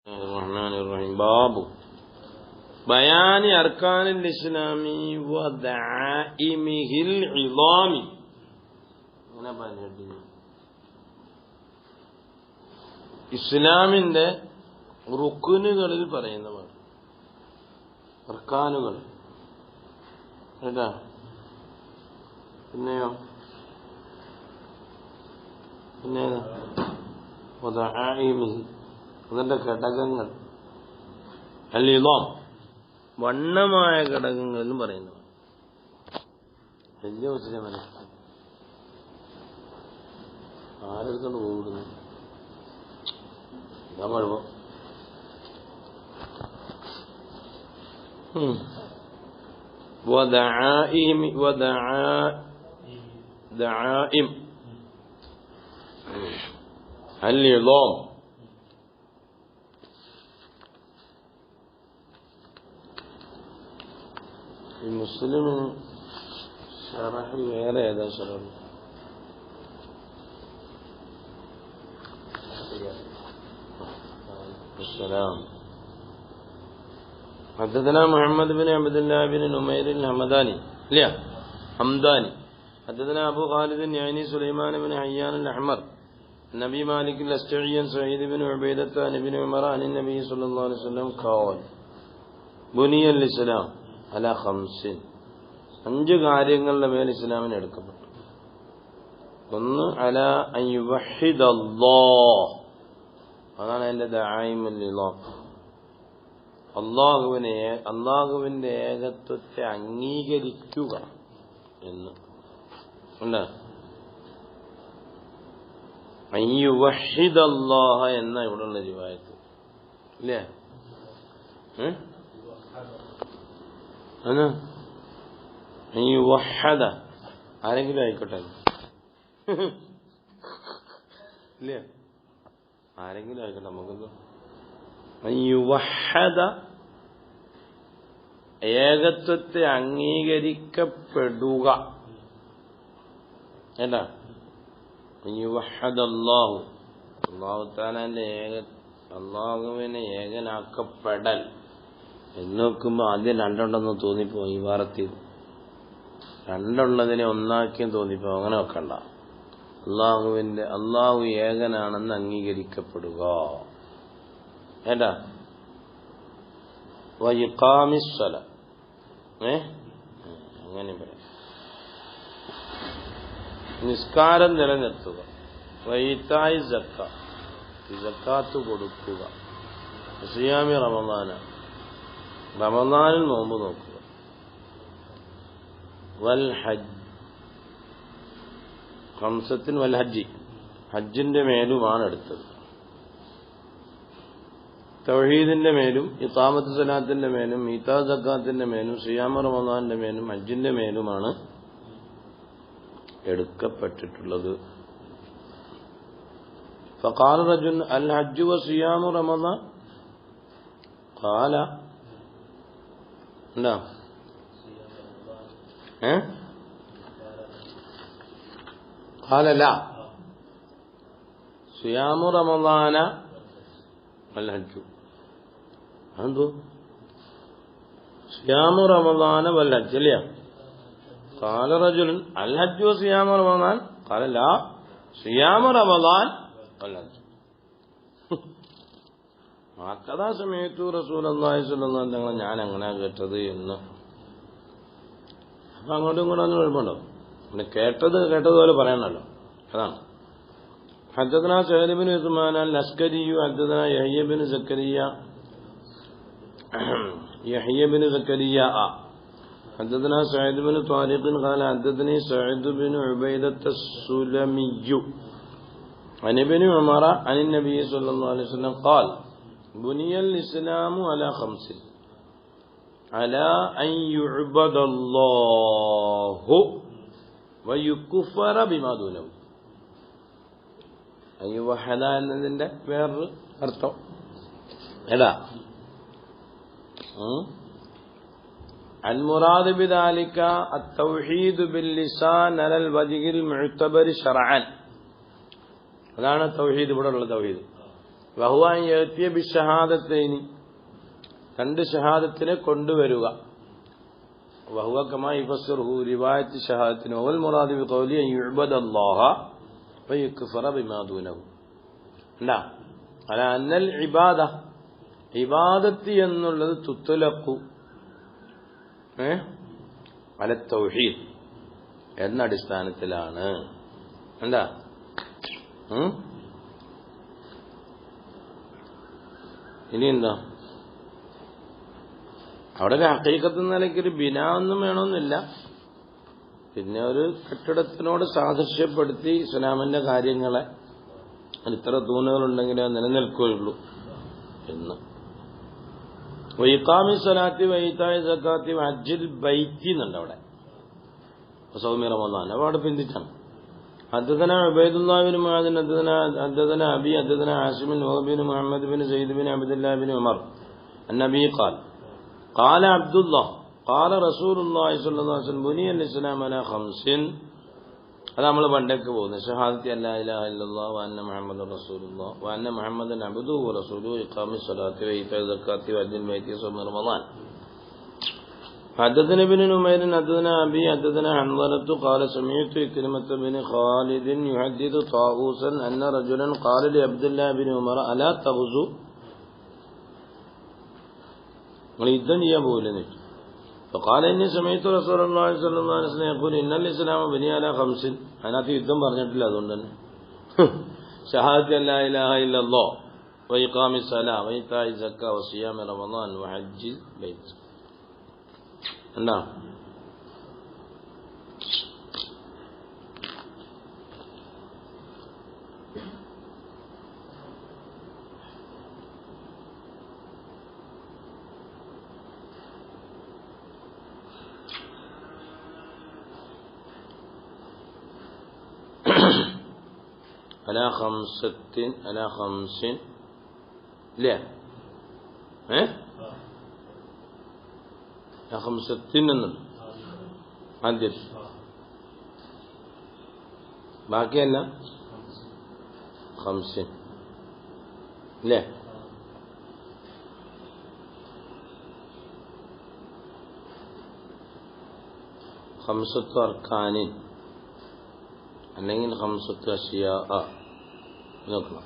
Bismillahirrahmanirrahim. Babu Bayani Arkanil Islami wa Da'imihil Idami. ഇസ്ലാമിന്റെ റുക്കുനുകളിൽ പറയുന്നവർ അർക്കാനുകൾ കേട്ടാ. പിന്നെയോ അതിന്റെ ഘടകങ്ങൾ അൽ-ഇളാം വണ്ണമായ ഘടകങ്ങളിലും പറയുന്നവർ വലിയ മുസ്ലിം ആരെടുത്തോണ്ട് പോകുന്നു കുഴപ്പം. دعائم العظام المسلم شرح غير هذا شرح السلام. حدثنا محمد بن عبد الله بن نمير الحمداني حدثنا أبو خالد يعني سليمان بن حيان الأحمر النبي مالك الأشجعي سعيد بن عبيدة عن ابن عمر عن النبي صلى الله عليه وسلم قال بني الإسلام على 5 കാര്യങ്ങളുടെ മേൽ ഇസ്ലാമിന് എടുക്കപ്പെട്ടു. ഒന്ന് അല അൻ യുവഹിദല്ലാഹ്, അതാണ് അതിന്റെ ദഅായിമുൽ ഇളാം. അള്ളാഹുവിന്റെ ഏകത്വത്തെ അംഗീകരിക്കുക എന്ന് അല്ല, അൻ യുവഹിദല്ലാഹ എന്ന ഇവിടെയുള്ള റിവായത്ത് ഇല്ലേ? അൻ യുവഹദ ആരെങ്കിലും ആയിക്കോട്ടെ ഇല്ലേ, ആരെങ്കിലും ആയിക്കോട്ടെ, നമുക്കെന്തോ അൻ യുവഹദ ഏകത്വത്തെ അംഗീകരിക്കപ്പെടുക അല്ല, യുവഹദല്ലാഹു അല്ലാഹു തആലയുടെ അല്ലാഹുവിനെ ഏകനാക്കപ്പെടൽ എന്ന് നോക്കുമ്പോൾ ആദ്യം രണ്ടുണ്ടെന്ന് തോന്നിപ്പോ. ഈ വാർത്തയിൽ രണ്ടുള്ളതിനെ ഒന്നാക്കിയും തോന്നിപ്പോ. അങ്ങനെ വെക്കണ്ട. അല്ലാഹു ഏകനാണെന്ന് അംഗീകരിക്കപ്പെടുക ഏട്ടാ. വയിഖാമിസ്സല അങ്ങനെ പറയാം, നിസ്കാരം നിലനിർത്തുക. വൈതായി സക്കാത്ത് കൊടുക്കുക. സിയാമി റമദാനിൽ നോമ്പ് നോക്കുക. വൽ ഹജ്ജ് ഹജ്ജിന്റെ മേലുമാണ് എടുത്തത്. തൗഹീദിന്റെ മേലും ഇഖാമത്ത് സലാത്തിന്റെ മേലും ഈതാ സക്കാത്തിന്റെ മേലും സിയാമ റമദാനിന്റെ മേലും ഹജ്ജിന്റെ മേലുമാണ് എടുക്കപ്പെട്ടിട്ടുള്ളത്. فقال رجل الحج وصيام رمضان قال لا قال لا صيام رمضان والحج عنده صيام رمضان والحج ليه. قال رجل الحج وصيام رمضان قال لا صيام رمضان والحج هكذا سمعت رسول الله صلى الله عليه وسلم ഞാൻ അങ്ങനെ കേട്ടത് എന്ന്. അപ്പൊ അങ്ങോട്ടും ഇങ്ങോട്ടും ഒന്നും കുഴപ്പമുണ്ടോ? പിന്നെ കേട്ടതുപോലെ പറയണല്ലോ. അതാണ്. حدثنا سعيد بن عثمان العسكري حدثنا يحيى بن زكريا حدثنا سعيد بن طارق قال حدثني سعيد بن عبيدة السلمي عن ابن عمر عن النبي صلى الله عليه وسلم قال بني الإسلام على 5 على أن يعبد الله ويكفر بما دونه. أن يوحد എന്നതിന്റെ വേറൊരു അർത്ഥം ഏതാ? المراد بذلك التوحيد باللسان على الوجه المعتبر شرعا. അതാണ് തൗഹീദ്. ഇവിടെ ഉള്ള തൗഹീദ് വഹുവ യഅ്തിയ ബിശഹാദത്തൈനി, രണ്ട് ഷഹാദത്തിനെ കൊണ്ടുവരിക. വഹുവ കമാ യുഫസ്സിറുഹു റിവായത്ത് ഷഹാദത്തിന് വൽ മുറാദു ബിഖൗലി യുഅ്ബദല്ലാഹ വയുക്ഫറ ബിമാ ദൂനഹു. അല്ലാ അല അന്നൽ ഇബാദ, ഇബാദത്ത് എന്നുള്ളത് തുത്ലഖു അല തൗഹീദ് എന്ന അടിസ്ഥാനത്തിലാണ്. എന്താ ഇനി എന്താ അവിടെ ഒരു ഹഖീഖത്ത് നിലയ്ക്കൊരു ബിനാ ഒന്നും വേണമെന്നില്ല. പിന്നെ ഒരു കെട്ടിടത്തിനോട് സാദൃശ്യപ്പെടുത്തി ഇസ്ലാമിന്റെ കാര്യങ്ങളെ ഇത്ര തൂണുകളുണ്ടെങ്കിലേ നിലനിൽക്കുകയുള്ളൂ എന്ന്. വൈഖാമി സ്വലാത്തി വൈതായി സക്കാത്തി ഹജ്ജിൽ ബൈത്തി എന്നുണ്ട് അവിടെ സൗമി റമദാൻ. അപ്പോൾ അവിടെ പിന്തിച്ചാണ്. حدثنا عبيد الله بن معاذ حدثنا أبي حدثنا عاصم بن محمد بن زيد بن عبد الله بن عمر النبي قال قال عبد الله قال رسول الله صلى الله عليه وسلم بني الإسلام على خمس. അത് നമ്മൾ പണ്ടൊക്കെ പോകുന്നത് ഷഹാദത്തി അല്ലാ ഇലാഹ ഇല്ലല്ലാഹ് വ അന്ന മുഹമ്മദൻ റസൂലുള്ളാഹ് വ അന്ന മുഹമ്മദൻ അബ്ദുഹു വ റസൂലുഹു ഇഖാമി സ്വലാത്തി വ ഈതാഇ സക്കാത്തി വ ഹജ്ജിൽ ബൈത്തി വ റമദാൻ. حدثنا ابن نمير حدثنا أبي حدثنا حنظلة قال سمعت كلمة بن خالد يحدث طاووسا أن رجلا قال لعبد الله بن عمر ألا تغزو യുദ്ധം ചെയ്യാൻ പോകില്ലെന്ന്. فقال إني سمعت رسول الله صلى الله عليه وسلم يقول إن الإسلام بني على خمس. അതിനകത്ത് യുദ്ധം പറഞ്ഞിട്ടില്ല, അതുകൊണ്ട് തന്നെ ഷഹാദത്തി അല്ലാ ഇലാഹ ഇല്ലല്ലാഹ് വ ഇഖാമി സ്വലാ വ ഈതാഇ സക്കാ വ സിയാമി റമദാൻ വ ഹജ്ജിൽ ബൈത്ത്. എന്താ على خمس لا خمسة ആദ്യം ബാക്കിയല്ല خمسين അല്ലേ? خمسة أركان അല്ലെങ്കിൽ خمسة أشياء നോക്കണം.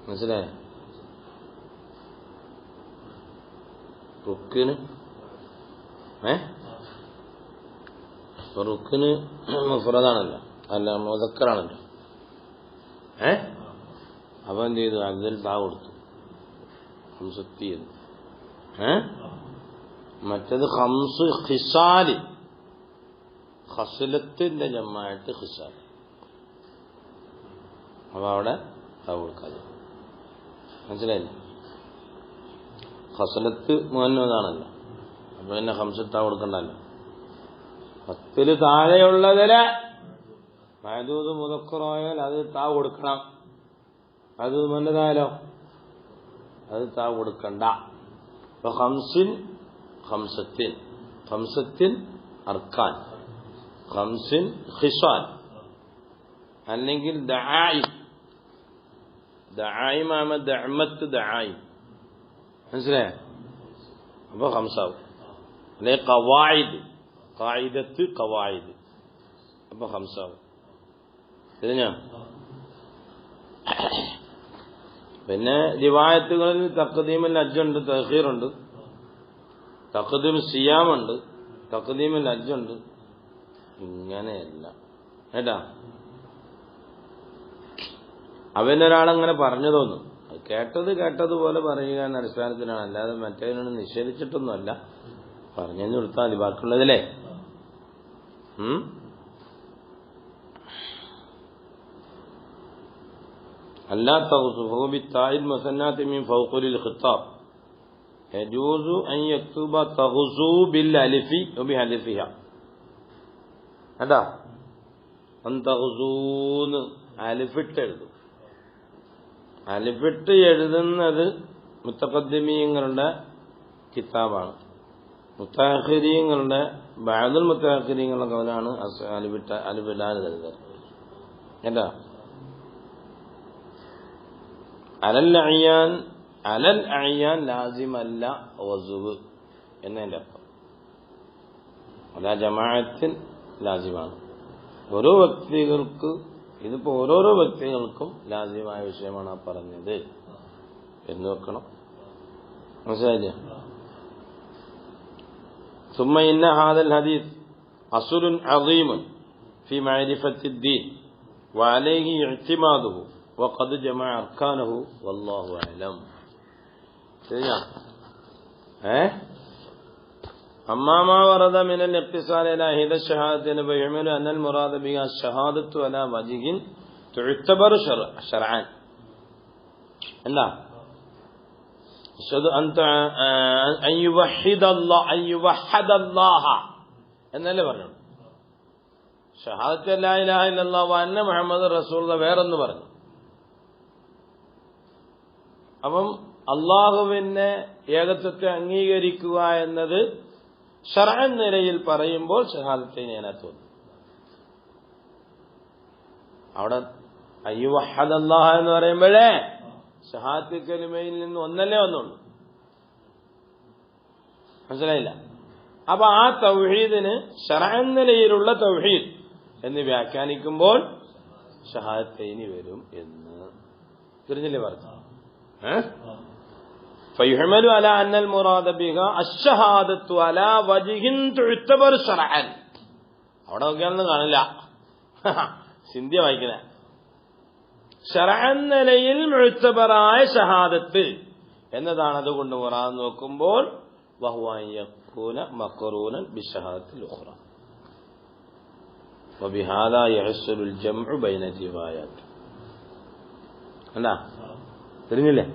മനസ്സിലായോ? റുക്കിന് റുക്കിന് മുഫ്രദാണല്ലോ, അല്ല മുദക്കറാണല്ലോ. അപ്പൊ എന്ത് ചെയ്തു? അതിൽ താ കൊടുത്തു ഹംസത്തി. മറ്റത് ഹംസ് ഖിസാലി, ഖസ്ലത്തിന്റെ ജമാഅത്ത് ഖിസാൽ. അപ്പൊ അവിടെ താ കൊടുക്കാതെ. മനസ്സിലായില്ലേ? ഖസ്ലത്ത് മുഅന്നതാണല്ലോ, അപ്പൊ പിന്നെ ഹംസത്ത് താ കൊടുക്കണ്ടല്ലോ. 10 താഴെയുള്ളതില് മഅദൂദ് മുദക്കറായാൽ അത് താ കൊടുക്കണം. അത് മുന്നതായാലോ അത് താ കൊടുക്കണ്ട. അപ്പൊ ഖംസത്തിൻ അർക്കാൻ, ഖംസിൻ ഖിസാൽ, അല്ലെങ്കിൽ ദആഇം ദഅമത്ത് ദആഇം. മനസ്സിലായോ? അപ്പൊ ഖംസാവും. അല്ലെ ഖവായിദ്, ഖായിദത്ത് ഖവായിദ്, അപ്പൊ ഖംസാവും. തിരിഞ്ഞോ? പിന്നെ റിവായത്തുകളിൽ തഖ്ദീമുൽ ഹജ്ജുണ്ട്, തഅഖീറുണ്ട്, തഖ്ദീം സിയാമുണ്ട്, തഖ്ദീമുൽ ഹജ്ജുണ്ട്. ഇങ്ങനെയല്ല കേട്ടാ. അവനൊരാളങ്ങനെ പറഞ്ഞു തോന്നും, കേട്ടതുപോലെ പറയുക എന്ന അടിസ്ഥാനത്തിലാണ്, അല്ലാതെ മറ്റേതിനോട് നിഷേധിച്ചിട്ടൊന്നുമല്ല. പറഞ്ഞു കൊടുത്താൽ മതി ബാക്കിയുള്ളതില്ലേ. അല്ലാ തഗ്സു ബിത്താഇൽ മുസന്നാത്തി മിൻ ഫൗഖുൽ ഖിത്താബ് യജൂസു അൻ യക്തുബ തഗ്സു ബിൽ അലിഫി വബിഹലിഫിഹ. അതാ അൻ തഗ്സൂന്ന് അലിഫിട്ട് എഴുതും. അലിഫിട്ട് എഴുതുന്നത് മുത്തഖദ്ദിമീങ്ങളുടെ കിതാബാണ്. മുത്തഅഖിരീങ്ങളുടെ ബഅദുൽ മുത്തഅഖിരീങ്ങളുടെ കൗലാണ് അലിഫിടാൻ എഴുതുന്നത്. കേട്ടാ? അലൽ അയ്യാൻ ലാസിമല്ല വസുവ് എന്നതിന്റെ അർത്ഥം. അല്ല ജമാഅത്തിൽ ലാസിമാണ്. ഓരോ വ്യക്തികൾക്ക് ഇതിപ്പോ ഓരോരോ വ്യക്തികൾക്കും ലാസിമായ വിഷയമാണ് ആ പറഞ്ഞത് എന്ന് വെക്കണം. മനസ്സിലായില്ലേ? ثم إن هذا الحديث أصل عظيم في معرفة الدين وعليه اعتماده وقد جمع أركانه والله أعلم. ശരിയാണ്. أما ما ورد من الاقتصار إلى إحدى الشهادتين فيحمل أن المراد بها الشهادة على وجه تعتبر شرعا. لا أشهد أن يوحد الله എന്നല്ലേ പറഞ്ഞു. ഷഹാദത്ത് ലാ ഇലാഹ ഇല്ലല്ലാഹ് വ അന്ന മുഹമ്മദ് റസൂലുള്ളാഹ് വേറൊന്ന് പറഞ്ഞു. അപ്പം അള്ളാഹുവിന്റെ ഏകത്വത്തെ അംഗീകരിക്കുക എന്നത് ശർഅൻ നിലയിൽ പറയുമ്പോൾ ഷഹാദത്തൈനി അതിനകത്ത് വന്നു. അവിടെ അയ്യുവഹദല്ലാഹ എന്ന് പറയുമ്പോഴേ ഷഹാദത്ത് കലിമയിൽ നിന്ന് ഒന്നല്ലേ വന്നുള്ളൂ. മനസ്സിലായില്ല? അപ്പൊ ആ തൗഹീദിന് ശർഅൻ നിലയിലുള്ള തൗഹീദ് എന്ന് വ്യാഖ്യാനിക്കുമ്പോൾ ഷഹാദത്തൈനി വരും എന്ന് തിരിഞ്ഞില്ലേ പറഞ്ഞു. فيحمل على أن المراد بها الشهادة على وجه تعتبر شرعا. അവിടെ നോക്കിയാലൊന്നും കാണില്ല, സിന്ധ്യ വായിക്കണ. ശർഅൻ നിലയിൽ മുഅ്തബറായ ഷഹാദത്ത് എന്നതാണ് അതുകൊണ്ട് മുറാദ് നോക്കുമ്പോൾ വഹുവ യകൂന മഖറൂനൻ ബിശഹാദത്തിൽ ഉഖറ വബിഹാദാ യഹ്സുലുൽ ജംഉ ബൈന റിവായാത്ത്. അല്ലാ തിരിഞ്ഞില്ലേ?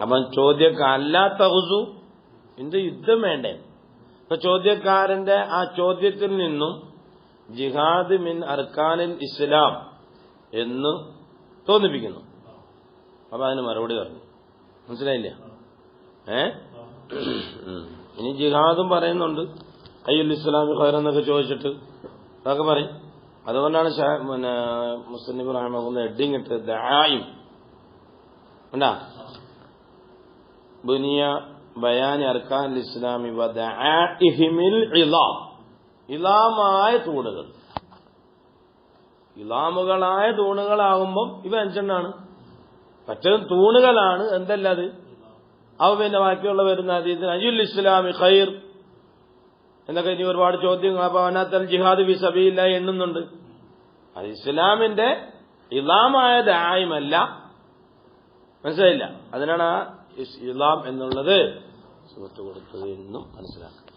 അപ്പം ചോദ്യക്കാരല്ലാത്ത ഹുസു എന്ത് യുദ്ധം വേണ്ടേ? ഇപ്പൊ ചോദ്യക്കാരന്റെ ആ ചോദ്യത്തിൽ നിന്നും ജിഹാദ് മിൻ അർക്കാനിൽ ഇസ്ലാം എന്ന് തോന്നിപ്പിക്കുന്നു. അപ്പൊ അതിന് മറുപടി പറഞ്ഞു. മനസ്സിലായില്ല? ഇനി ജിഹാദും പറയുന്നുണ്ട്. അയ്യുൽ ഇസ്ലാമി ഖൈർ എന്നൊക്കെ ചോദിച്ചിട്ട് അതൊക്കെ പറയും. അതുകൊണ്ടാണ് മുസ്ലിം റഹ്മത്തുള്ളാഹി ഹെഡിങ് ഇട്ടത് ദആയിം ഉണ്ടാ ബുനിയ ബയാനി അർക്കാനിൽ ഇസ്ലാമി വ ദആഇഹിമിൽ ഇളാം. ഇളാമായ തൂണുകൾ, ഇളാമുകളായ തൂണുകളാകുമ്പം ഇവ അഞ്ചെണ്ണാണ്. മറ്റേതും തൂണുകളാണ്. എന്തല്ലത്? അവ പിന്നെ ബാക്കിയുള്ള വരുന്ന ഹദീസിന് അയ്യുൽ ഇസ്ലാമി ഖൈർ എന്നൊക്കെ ഇനി ഒരുപാട് ചോദ്യങ്ങൾ. അപ്പൊ അവനത്തൽ ജിഹാദ് ഫീ സബീലില്ലാഹി എണ്ണുന്നുണ്ട്. അത് ഇസ്ലാമിന്റെ ഇളാമായ ദായിമല്ല. മനസ്സിലായില്ല? അതിനാണ് ആ ഇസ്ലാം എന്നുള്ളത് സുഹൃത്ത് കൊടുത്തത് എന്നും മനസ്സിലാക്കുക.